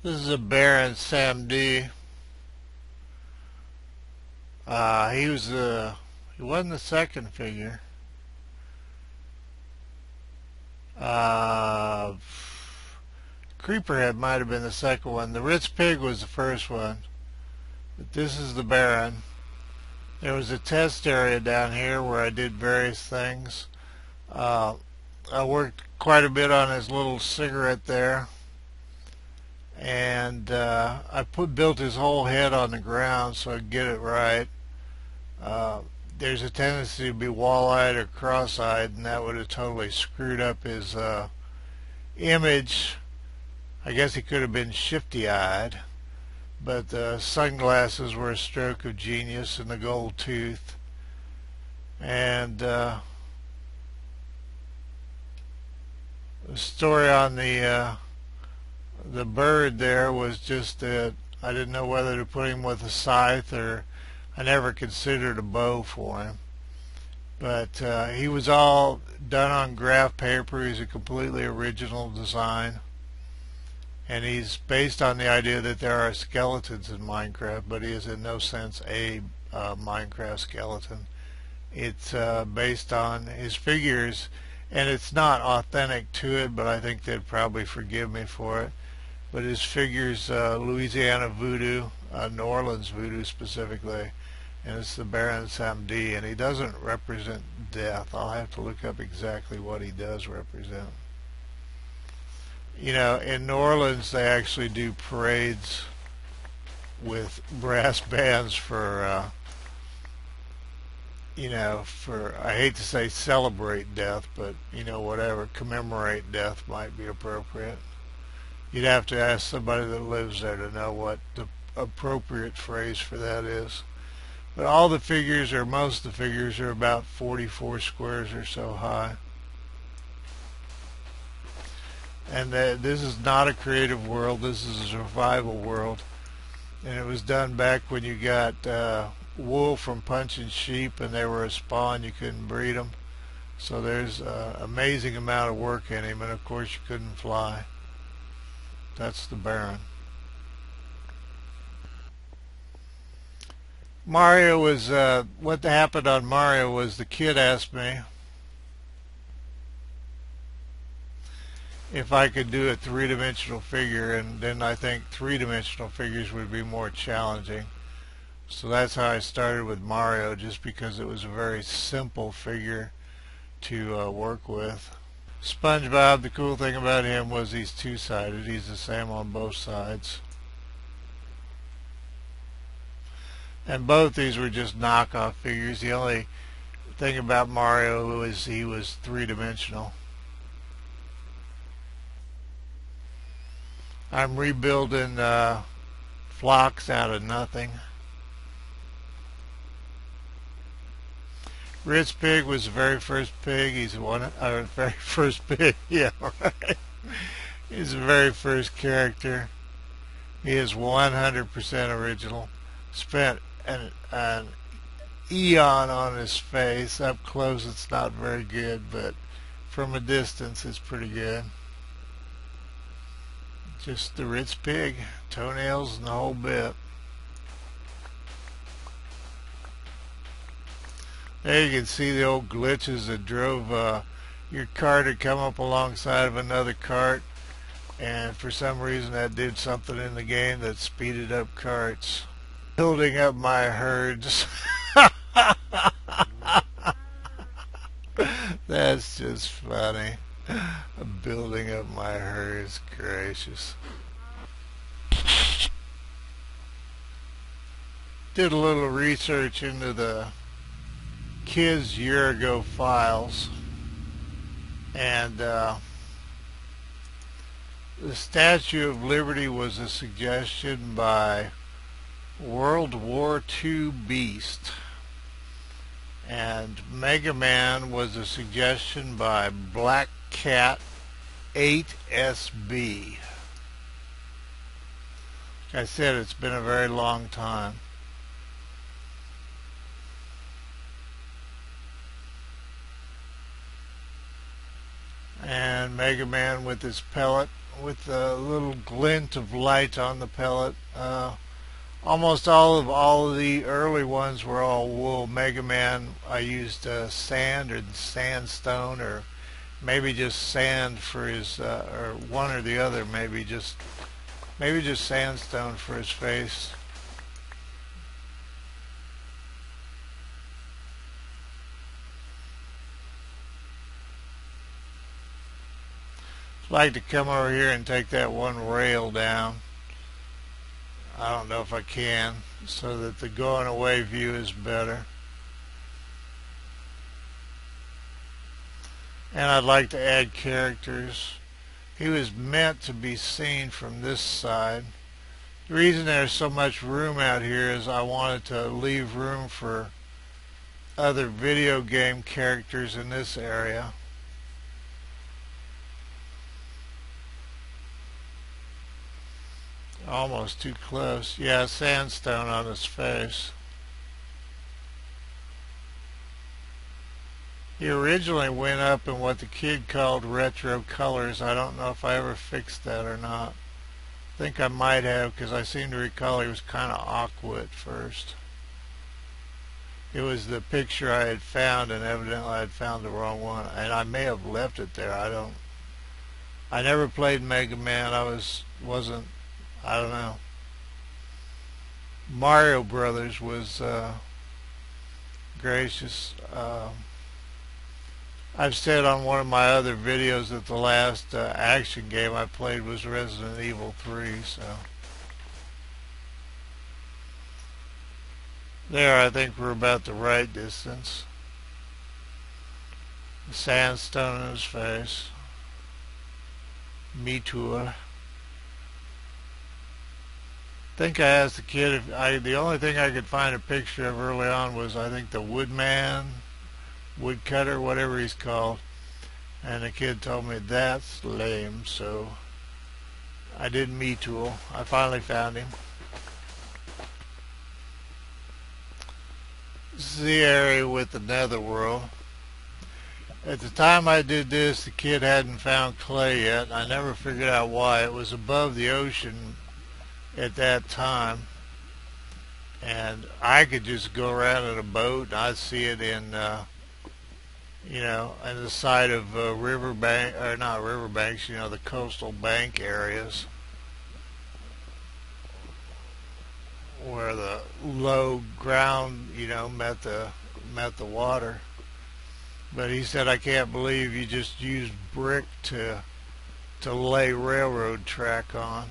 This is a Baron Sam D. He wasn't the second figure. Uh, Creeperhead might have been the second one. The Ritz Pig was the first one. But this is the Baron. There was a test area down here where I did various things. Uh, I worked quite a bit on his little cigarette there. And I built his whole head on the ground so I could get it right. Uh, there's a tendency to be wall-eyed or cross-eyed, and that would have totally screwed up his image. I guess he could have been shifty-eyed, but the sunglasses were a stroke of genius, and the gold tooth. And the story on the bird there was just that I didn't know whether to put him with a scythe, or I never considered a bow for him. But he was all done on graph paper. He's a completely original design. And he's based on the idea that there are skeletons in Minecraft, but he is in no sense a Minecraft skeleton. It's based on his figures, and it's not authentic to it, but I think they'd probably forgive me for it. But his figures, Louisiana voodoo, New Orleans voodoo specifically, and it's the Baron Samedi, and he doesn't represent death. I'll have to look up exactly what he does represent. You know, in New Orleans they actually do parades with brass bands for, I hate to say celebrate death, but, whatever, commemorate death might be appropriate. You'd have to ask somebody that lives there to know what the appropriate phrase for that is. But all the figures, or most of the figures, are about 44 squares or so high. And this is not a creative world. This is a survival world. And it was done back when you got wool from punching sheep, and they were a spawn. You couldn't breed them. So there's an amazing amount of work in him, and of course you couldn't fly. That's the Baron. Mario was, what happened on Mario was the kid asked me if I could do a three-dimensional figure, and then I think three-dimensional figures would be more challenging. So that's how I started with Mario, just because it was a very simple figure to work with. SpongeBob, the cool thing about him was he's two-sided. He's the same on both sides. And both these were just knockoff figures. The only thing about Mario was he was three-dimensional. I'm rebuilding Phlox out of nothing. Ritz Pig was the very first pig. He's very first pig. Yeah, right. He's the very first character. He is 100% original. Spent an eon on his face. Up close, it's not very good, but from a distance, it's pretty good. Just the Ritz Pig, toenails and the whole bit. There you can see the old glitches that drove your car to come up alongside of another cart, and for some reason that did something in the game that speeded up carts. Building up my herds. That's just funny. Building up my herds, gracious. Did a little research into the kids' year ago files, and the Statue of Liberty was a suggestion by World War II Beast, and Megaman was a suggestion by Black Cat 8SB. Like I said, it's been a very long time. And Megaman with his pellet with a little glint of light on the pellet. Almost all of the early ones were all wool. Megaman, I used sand or sandstone, or maybe just sand for his, or one or the other. Maybe just sandstone for his face. I'd like to come over here and take that one rail down. I don't know if I can, so that the going away view is better. And I'd like to add characters. He was meant to be seen from this side. The reason there's so much room out here is I wanted to leave room for other video game characters in this area. Almost too close. Yeah, sandstone on his face. He originally went up in what the kid called retro colors. I don't know if I ever fixed that or not. I think I might have, because I seem to recall he was kind of aqua at first. It was the picture I had found, and evidently I had found the wrong one. And I may have left it there. I never played Mega Man. I don't know. Mario Brothers was gracious. I've said on one of my other videos that the last action game I played was Resident Evil 3, so. There, I think we're about the right distance. The sandstone in his face. Me too. I think I asked the kid if the only thing I could find a picture of early on was, I think, the woodcutter, whatever he's called. And the kid told me that's lame, so I did Me Tool. I finally found him. This is the area with the netherworld. At the time I did this, the kid hadn't found clay yet. I never figured out why. It was above the ocean at that time, and I could just go around in a boat and I'd see it in in the side of riverbank, or not riverbanks, the coastal bank areas where the low ground met the water. But he said, I can't believe you just used brick to lay railroad track on.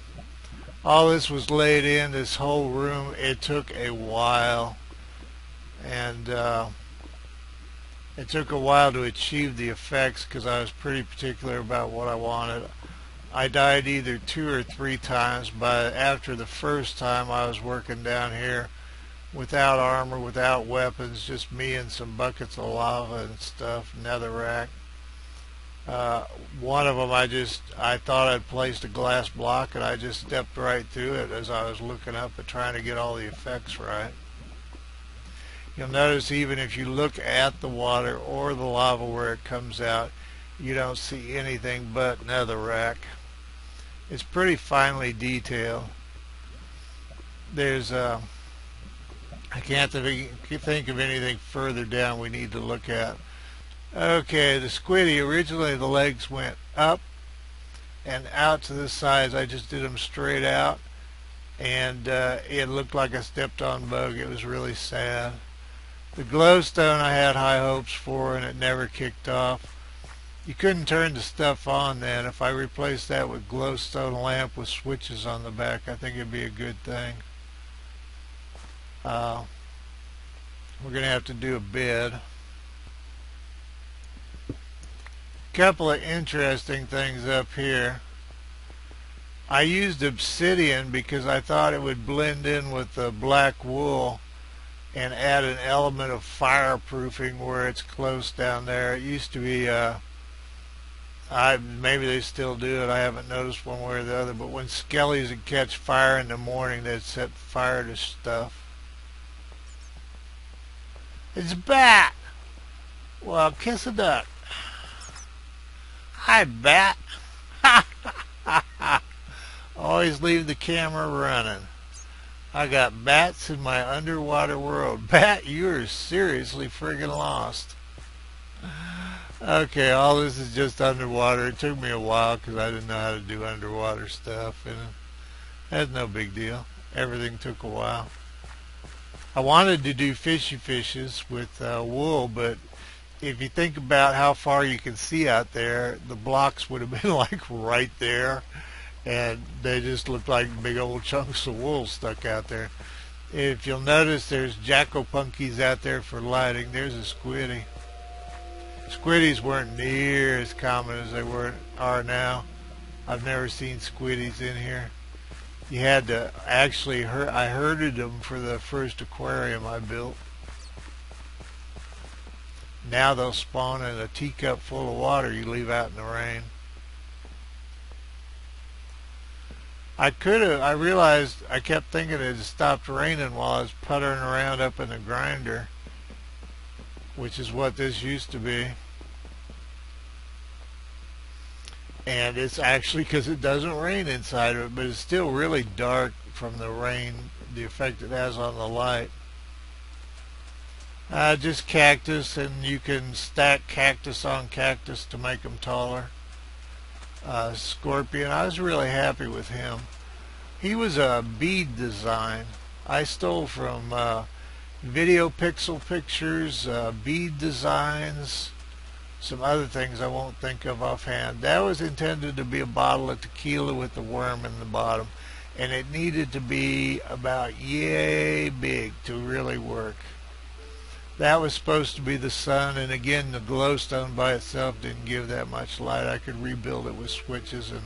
All this was laid in, this whole room. It took a while, and it took a while to achieve the effects because I was pretty particular about what I wanted. I died either 2 or 3 times, but after the first time I was working down here without armor, without weapons, just me and some buckets of lava and stuff, netherrack. One of them I thought I'd placed a glass block, and I just stepped right through it as I was looking up and trying to get all the effects right. You'll notice even if you look at the water or the lava where it comes out, you don't see anything but netherrack. It's pretty finely detailed. There's I can't think of anything further down we need to look at. Okay, the Squiddy, originally the legs went up and out to the sides. I just did them straight out, and it looked like a stepped on bug. It was really sad. The glowstone I had high hopes for, and it never kicked off. You couldn't turn the stuff on then. If I replaced that with glowstone lamp with switches on the back, I think it'd be a good thing. We're going to have to do a bid. Couple of interesting things up here. I used obsidian because I thought it would blend in with the black wool and add an element of fireproofing where it's close down there. It used to be maybe they still do it, I haven't noticed one way or the other, but when skellies would catch fire in the morning, they'd set fire to stuff. It's back! Well, kiss a duck. Hi, bat. always leave the camera running. I got bats in my underwater world. Bat, you're seriously friggin' lost. Okay, all this is just underwater. It took me a while because I didn't know how to do underwater stuff, and that's no big deal. Everything took a while. I wanted to do fishy fishes with wool, but if you think about how far you can see out there, the blocks would have been like right there, and they just looked like big old chunks of wool stuck out there. If you'll notice, there's jackopunkies out there for lighting. There's a squiddy. Squiddies weren't near as common as they are now. I've never seen squiddies in here. You had to actually I herded them for the first aquarium I built. Now they'll spawn in a teacup full of water you leave out in the rain. I realized I kept thinking it had stopped raining while I was puttering around up in the grinder, which is what this used to be. And it's actually because it doesn't rain inside of it, but it's still really dark from the rain, the effect it has on the light. Just cactus, and you can stack cactus on cactus to make them taller. Scorpion, I was really happy with him. He was a bead design. I stole from Video Pixel Pictures, bead designs, some other things I won't think of offhand. That was intended to be a bottle of tequila with the worm in the bottom, and it needed to be about yay big to really work. That was supposed to be the sun, and again, the glowstone by itself didn't give that much light. I could rebuild it with switches, and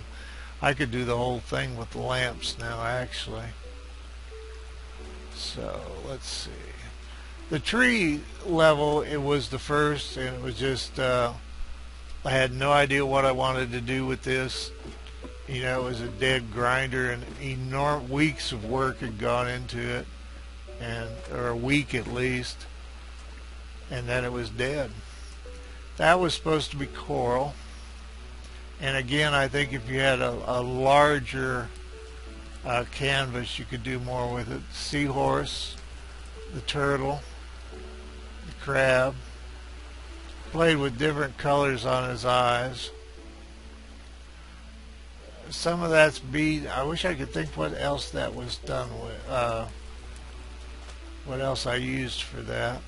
I could do the whole thing with lamps now, actually. So, let's see. The tree level, it was the first, and it was just, I had no idea what I wanted to do with this. You know, it was a dead grinder, and enormous weeks of work had gone into it, or a week at least, and then it was dead. That was supposed to be coral, and again, I think if you had a larger canvas, you could do more with it. Seahorse, the turtle, the crab. Played with different colors on his eyes. Some of that's bead. I wish I could think what else that was done with. What else I used for that.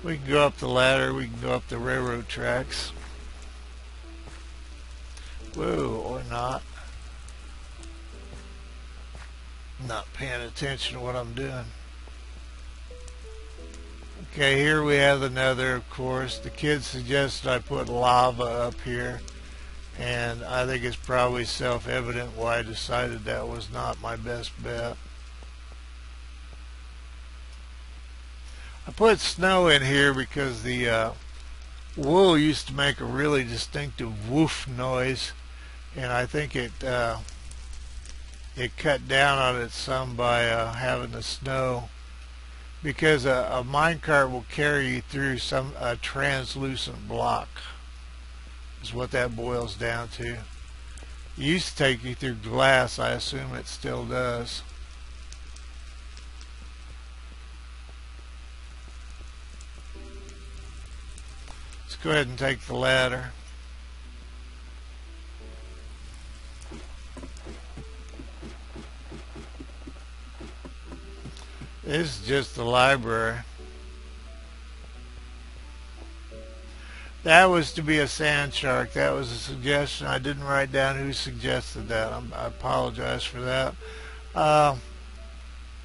We can go up the ladder. We can go up the railroad tracks. Whoa, or not. Not paying attention to what I'm doing. Okay, here we have another, of course. The kids suggested I put lava up here, and I think it's probably self-evident why I decided that was not my best bet. I put snow in here because the wool used to make a really distinctive woof noise, and I think it cut down on it some by having the snow, because a minecart will carry you through a translucent block is what that boils down to. It used to take you through glass. I assume it still does. Let's go ahead and take the ladder. This is just the library. That was to be a sand shark. That was a suggestion. I didn't write down who suggested that. I apologize for that.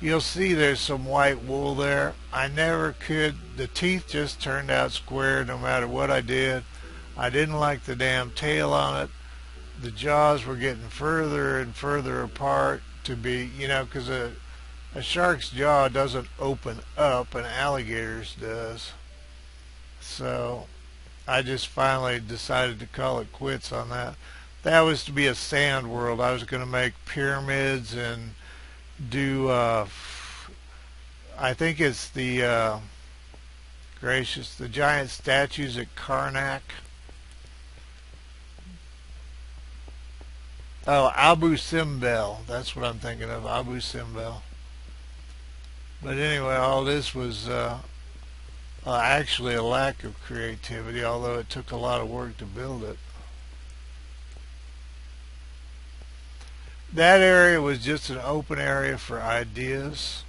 You'll see there's some white wool there. I never could. The teeth just turned out square no matter what I did. I didn't like the damn tail on it. The jaws were getting further and further apart to be, you know, because a shark's jaw doesn't open up, an alligator's does. So I just finally decided to call it quits on that. That was to be a sand world. I was going to make pyramids and do, I think it's the, the giant statues at Karnak. Oh, Abu Simbel. That's what I'm thinking of, Abu Simbel. But anyway, all this was actually a lack of creativity, although it took a lot of work to build it. That area was just an open area for ideas.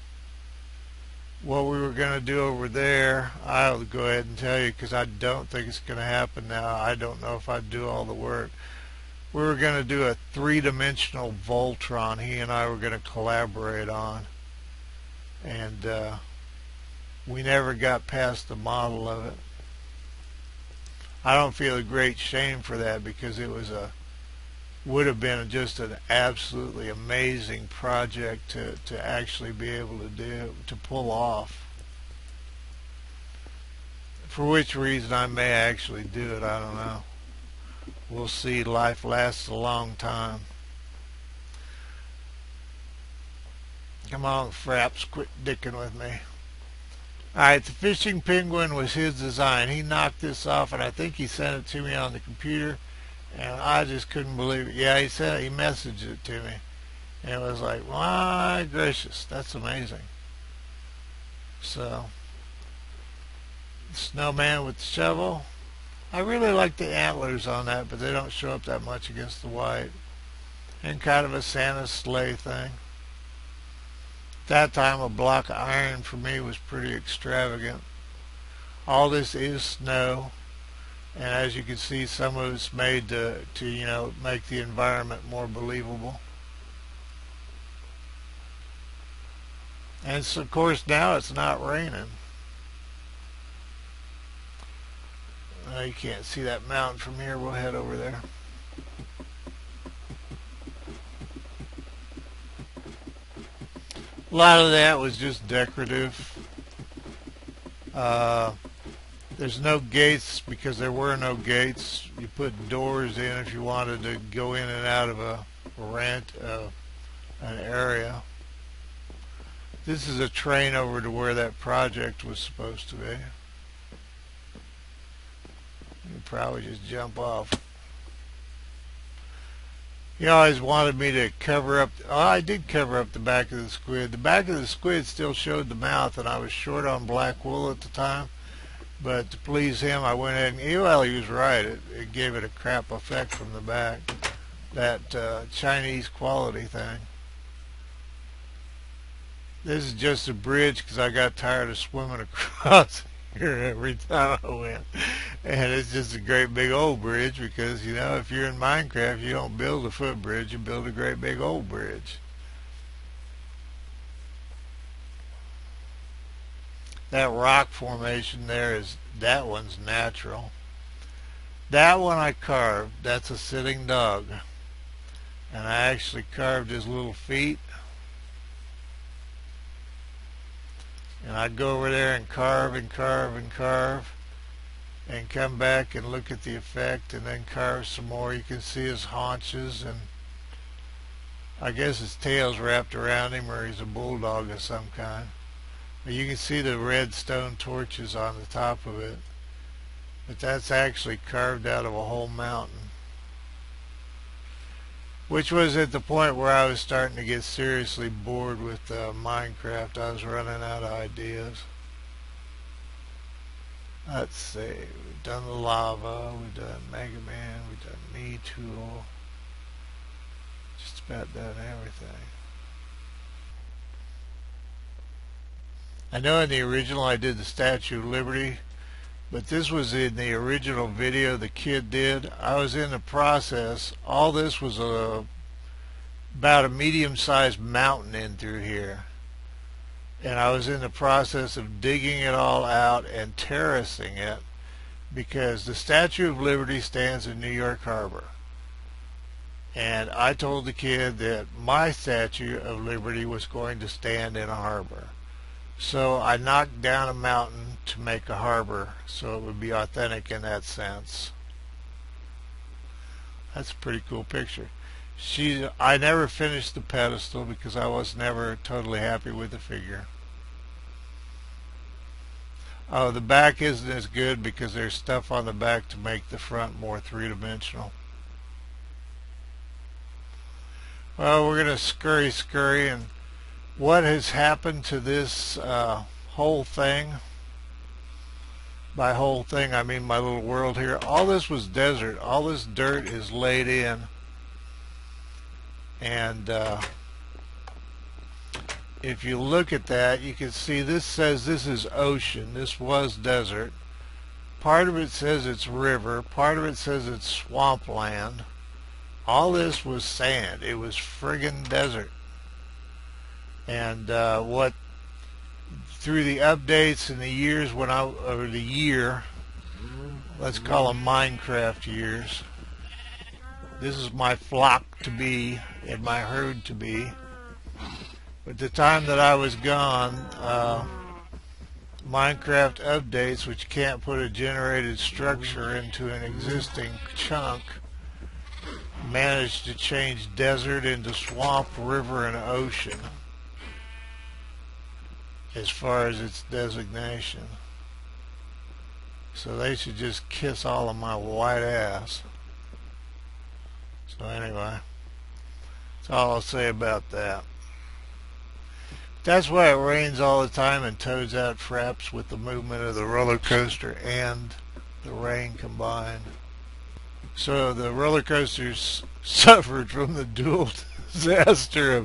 What we were going to do over there, I'll go ahead and tell you because I don't think it's going to happen now. I don't know if I'd do all the work. We were going to do a three-dimensional Voltron he and I were going to collaborate on. And we never got past the model of it. I don't feel a great shame for that because it was would have been just an absolutely amazing project to actually be able to pull off. For which reason I may actually do it, I don't know. We'll see. Life lasts a long time. Come on, Fraps, quit dicking with me. Alright, the fishing penguin was his design. He knocked this off, and I think he sent it to me on the computer, and I just couldn't believe it. Yeah, he messaged it to me, and it was like, my gracious, that's amazing. So, snowman with the shovel. I really like the antlers on that, but they don't show up that much against the white. And kind of a Santa sleigh thing. That time a block of iron for me was pretty extravagant. All this is snow, and as you can see, some of it's made to make the environment more believable. And so, of course, now it's not raining. You can't see that mountain from here. We'll head over there. A lot of that was just decorative. There's no gates because there were no gates. You put doors in if you wanted to go in and out of an area. This is a train over to where that project was supposed to be. You probably just jump off. He always wanted me to cover up. Oh, I did cover up the back of the squid. The back of the squid still showed the mouth, and I was short on black wool at the time. But to please him, I went ahead and, he was right. It gave it a crap effect from the back. That Chinese quality thing. This is just a bridge because I got tired of swimming across here every time I went. And it's just a great big old bridge because, if you're in Minecraft, you don't build a footbridge, you build a great big old bridge. That rock formation there that one's natural. That one I carved. That's a sitting dog. And I actually carved his little feet. And I'd go over there and carve and carve and carve and come back and look at the effect and then carve some more. You can see his haunches, and I guess his tail's wrapped around him, or he's a bulldog of some kind. But you can see the red stone torches on the top of it. But that's actually carved out of a whole mountain. Which was at the point where I was starting to get seriously bored with Minecraft. I was running out of ideas. Let's see, we've done the lava, we've done Megaman, we've done Me Tool. Just about done everything. I know in the original I did the Statue of Liberty, but this was in the original video the kid did. I was in the process. All this was about a medium-sized mountain in through here. And I was in the process of digging it all out and terracing it because the Statue of Liberty stands in New York Harbor. And I told the kid that my Statue of Liberty was going to stand in a harbor. So I knocked down a mountain to make a harbor so it would be authentic in that sense. That's a pretty cool picture. I never finished the pedestal because I was never totally happy with the figure. Oh, the back isn't as good because there's stuff on the back to make the front more three-dimensional. Well, we're going to scurry, and what has happened to this whole thing? By whole thing, I mean my little world here. All this was desert. All this dirt is laid in, and if you look at that, you can see this says this is ocean. This was desert. Part of it says it's river. Part of it says it's swampland. All this was sand. It was friggin' desert. And what through the updates and the years when or the year, let's call them Minecraft years. This is my flock to be and my herd to be. But the time that I was gone, Minecraft updates, which can't put a generated structure into an existing chunk, managed to change desert into swamp, river, and ocean as far as its designation. So they should just kiss all of my white ass. So anyway, that's all I'll say about that. That's why it rains all the time and toads out fraps with the movement of the roller coaster and the rain combined. So the roller coasters suffered from the dual disaster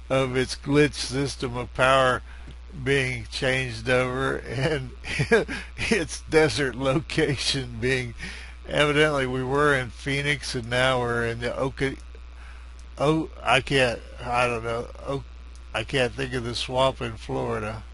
of its glitch system of power being changed over and its desert location being, evidently we were in Phoenix and now we're in the I don't know, I can't think of the swamp in Florida.